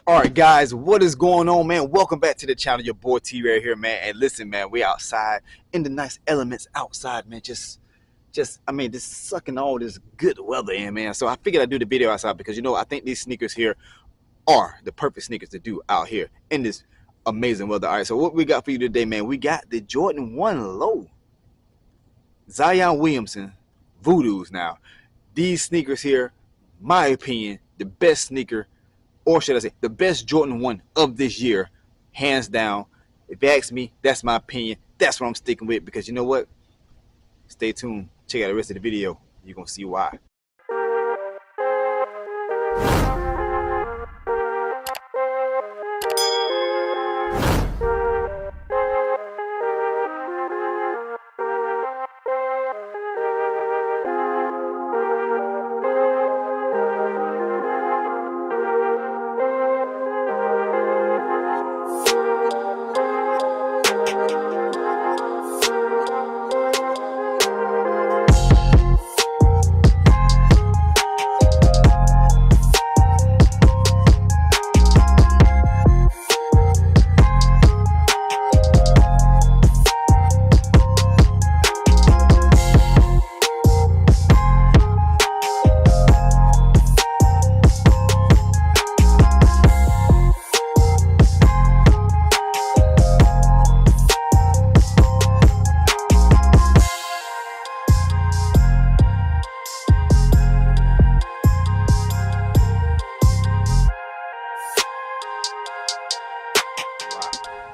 All right, guys, what is going on, man? Welcome back to the channel. Your boy T right here, man. And listen, man, we outside in the nice elements outside, man. Just sucking all this good weather in, man. So I figured I'd do the video outside because, I think these sneakers here are the perfect sneakers to do out here in this amazing weather. All right, so what we got for you today, man? We got the Jordan 1 Low Zion Williamson Voodoos. Now, these sneakers here, my opinion, the best sneaker, or should I say, the best Jordan 1 of this year, hands down. If you ask me, that's my opinion. That's what I'm sticking with because you know what? Stay tuned. Check out the rest of the video. You're going to see why.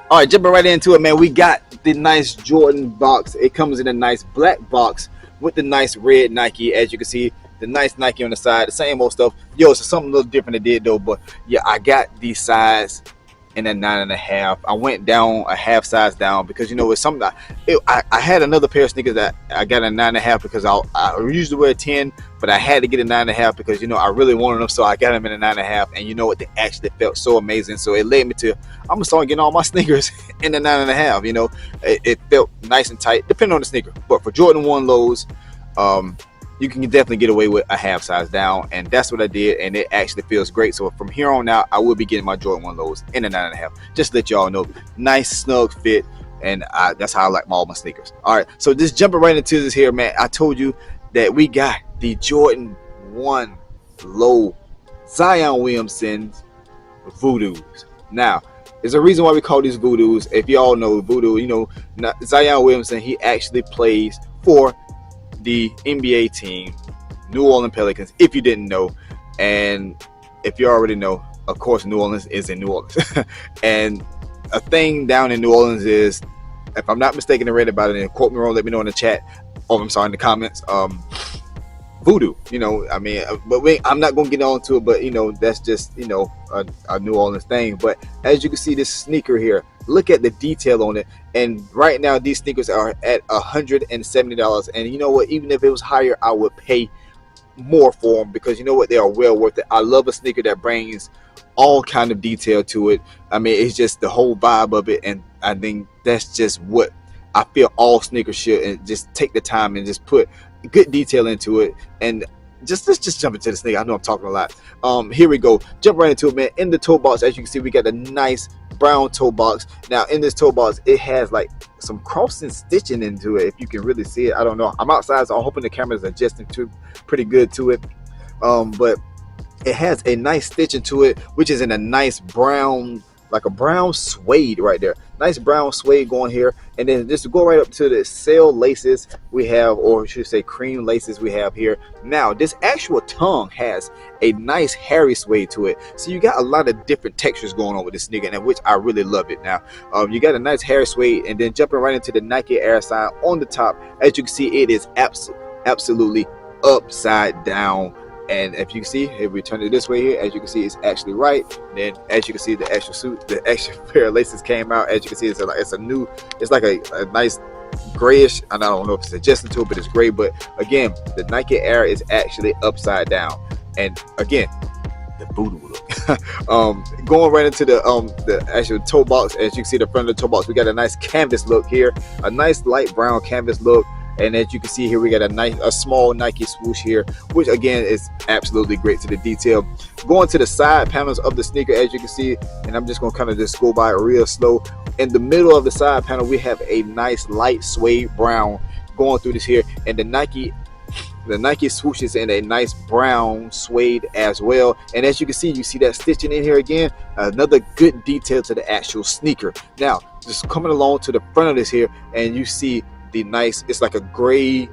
All right, jumping right into it, man. We got the nice Jordan box. It comes in a nice black box with the nice red Nike. As you can see, the nice Nike on the side, the same old stuff. Yo, so something a little different it did though. But yeah, I got these size in a 9.5. I went down a half size down because it's something I had another pair of sneakers that I got a 9.5 because I usually wear a 10, but I had to get a 9.5 because I really wanted them, so I got them in a 9.5. And you know what, they actually felt so amazing. So it led me to I'm gonna start getting all my sneakers in the 9.5. It felt nice and tight, depending on the sneaker. But for Jordan 1 lows, you can definitely get away with a half size down, and that's what I did, and it actually feels great. So from here on out, I will be getting my Jordan 1 lows in a 9.5. Just to let y'all know, nice snug fit, and that's how I like all my sneakers. All right, so just jumping right into this here, man. I told you that we got the Jordan 1 Low Zion Williamson Voodoos. Now, there's a reason why we call these Voodoos. If y'all know Voodoo, Zion Williamson, he actually plays for the NBA team, New Orleans Pelicans, if you didn't know. And if you already know, of course, New Orleans is in New Orleans. And a thing down in New Orleans is, if I'm not mistaken, I read about it, and quote me wrong, let me know in the chat, or I'm sorry, in the comments, voodoo, but I'm not gonna get on to it, but that's just a New Orleans thing. But as you can see, this sneaker here, look at the detail on it, and right now these sneakers are at $170, and you know what, even if it was higher, I would pay more for them because they are well worth it. I love a sneaker that brings all kind of detail to it. It's just the whole vibe of it, and I think that's just what I feel all sneakers should, and just take the time and just put good detail into it. And let's just jump into this thing. I know I'm talking a lot. Here we go. Jump right into it, man. In the toe box, as you can see, we got a nice brown toe box. Now in this toe box, it has like some crossing stitching into it, if you can really see it. I don't know, I'm outside, so I'm hoping the camera's adjusting to pretty good to it. But it has a nice stitching to it, which is in a nice brown, like a brown suede right there. Nice brown suede going here, and then just to go right up to the sail laces we have, or I should say cream laces we have here. Now this actual tongue has a nice hairy suede to it, so you got a lot of different textures going on with this sneaker, and which I really love it. Now you got a nice hairy suede, and then jumping right into the Nike Air sign on the top. As you can see, it is absolutely upside down. And if you can see, if we turn it this way here, as you can see, it's actually right. Then as you can see, the extra pair of laces came out. As you can see, it's like a nice grayish, and I don't know if it's adjusted to it, but it's gray. But again, the Nike Air is actually upside down, and again, the voodoo look. Going right into the actual toe box. As you can see, the front of the toe box, we got a nice canvas look here, a nice light brown canvas look. And as you can see here, we got a small Nike swoosh here, which again is absolutely great to the detail. Going to the side panels of the sneaker, as you can see, and I'm just gonna kind of just go by it real slow. In the middle of the side panel, we have a nice light suede brown going through this here, and the Nike swoosh is in a nice brown suede as well. And as you can see, you see that stitching in here again, another good detail to the actual sneaker. Now just coming along to the front of this here, and you see the nice, it's like a gray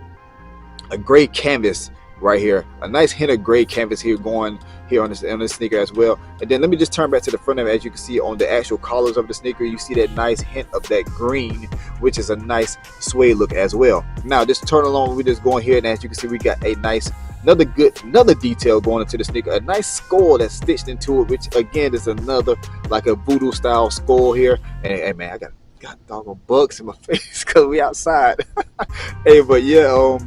canvas right here, a nice hint of gray canvas here going here on this sneaker as well. And then let me just turn back to the front of it. As you can see on the actual collars of the sneaker, you see that nice hint of that green, which is a nice suede look as well. Now just turn along, we're just going here, and as you can see, we got a nice another detail going into the sneaker, a nice skull that's stitched into it, which again is another like a voodoo style skull here. And man, I got doggone bugs in my face because we outside. Hey, but yeah,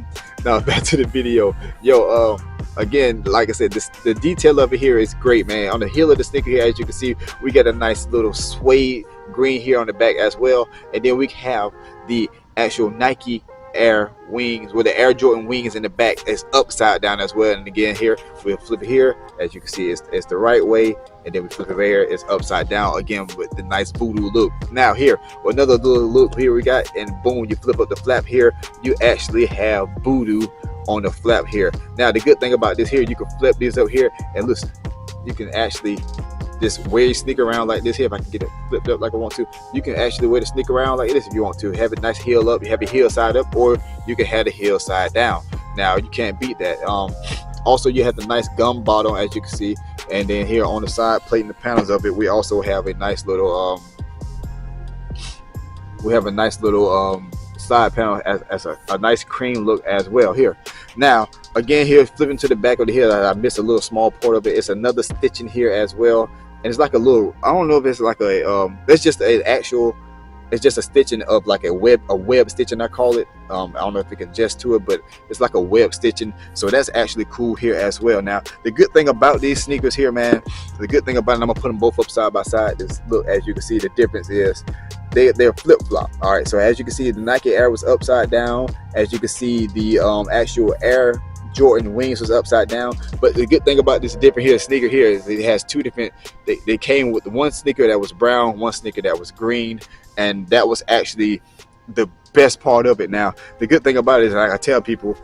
now back to the video. Yo, again, like I said, the detail of it here is great, man. On the heel of the sneaker here, as you can see, we got a nice little suede green here on the back as well. And then we have the actual Nike Air wings, with the Air Jordan wings in the back, is upside down as well. And again, here we'll flip it here, as you can see, it's the right way, and then we flip it over here, it's upside down again with the nice voodoo look. Now here, another little look here we got, and boom, you flip up the flap here, you actually have voodoo on the flap here. Now the good thing about this here, you can flip these up here, and listen, you can actually just wear your sneaker around like this here. If I can get it flipped up like I want to, you can actually wear the sneaker around like this if you want to. Have it nice heel up, you have your heel side up, or you can have the heel side down. Now you can't beat that. Also, you have the nice gum bottom, as you can see, and then here on the side plate and the panels of it, we also have a nice little side panel as a nice cream look as well here. Now again, here flipping to the back of the heel, I missed a little small part of it. It's another stitching here as well, and it's like a little, I don't know if it's like a it's just an actual, it's just a stitching of like a web stitching, I call it. I don't know if it can adjust to it, but it's like a web stitching, so that's actually cool here as well. Now the good thing about these sneakers here, man, the good thing about it, I'm gonna put them both up side by side. Just look, as you can see, the difference is they're flip-flop. All right, so as you can see, the Nike Air was upside down. As you can see, the actual Air Jordan wings was upside down. But the good thing about this different here sneaker here is it has two different, they came with the one sneaker that was brown, one sneaker that was green, and that was actually the best part of it. Now the good thing about it is, like I tell people,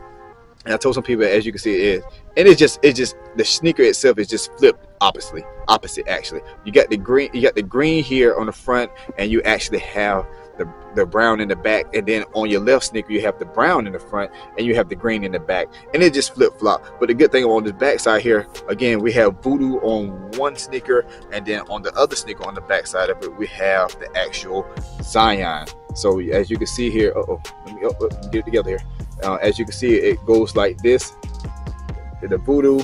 and I told some people, as you can see, it is, and it's just the sneaker itself is just flipped opposite actually. You got the green here on the front, and you actually have the brown in the back, and then on your left sneaker you have the brown in the front and you have the green in the back, and it just flip-flop. But the good thing on this back side here, again, we have voodoo on one sneaker, and then on the other sneaker on the back side of it, we have the actual Zion. So as you can see here, let me get it together here. As you can see, it goes like this, the voodoo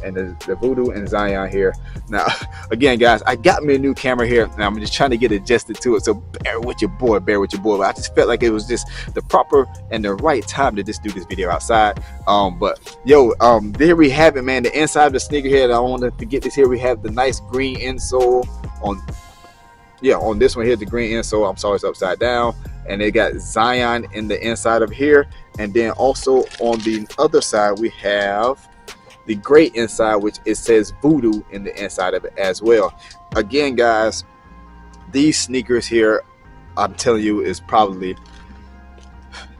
and the voodoo and Zion here. Now again, guys, I got me a new camera here, and I'm just trying to get adjusted to it, so bear with your boy. But I just felt like it was just the proper and the right time to just do this video outside. But yo, there we have it, man. The inside of the sneaker here, and I want to forget this here, we have the nice green insole on this one here, the green insole. I'm sorry, it's upside down, and they got Zion in the inside of here. And then also on the other side, we have the gray inside, which it says voodoo in the inside of it as well. Again, guys, these sneakers here, I'm telling you, is probably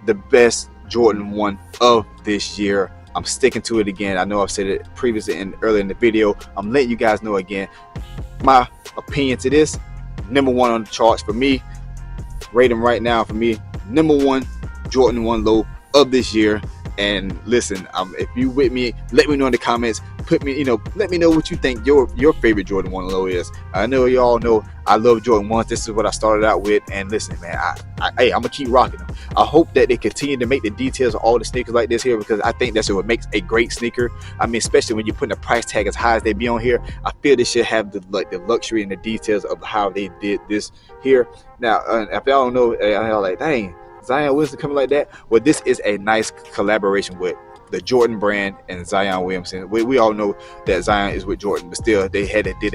the best Jordan 1 of this year. I'm sticking to it again. I know I've said it previously and earlier in the video. I'm letting you guys know again my opinion to this. Number 1 on the charts for me. Rate them right now for me. Number 1 Jordan 1 low of this year. And listen, if you with me, let me know in the comments. Let me know what you think your favorite Jordan 1 low is. I know y'all know I love Jordan 1s. This is what I started out with. And listen, man, I'm gonna keep rocking them. I hope that they continue to make the details of all the sneakers like this here, because I think that's what makes a great sneaker. I mean, especially when you're putting a price tag as high as they be on here, I feel they should have the luxury and the details of how they did this here. Now, if y'all don't know, y'all like, dang, Zion Williamson coming like that. Well, this is a nice collaboration with the Jordan brand and Zion Williamson. We all know that Zion is with Jordan, but still they did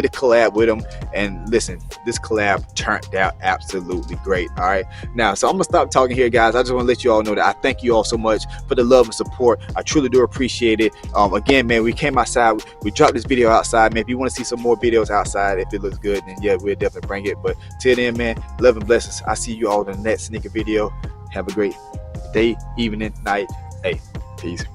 a collab with him. And listen, this collab turned out absolutely great. All right, now so I'm gonna stop talking here, guys. I just want to let you all know that I thank you all so much for the love and support. I truly do appreciate it. Again, man, we came outside, we dropped this video outside, man. If you want to see some more videos outside, if it looks good, then yeah, we'll definitely bring it. But till then, man, love and blessings. I see you all in the next sneaker video. Have a great day, evening, night. Hey, peace.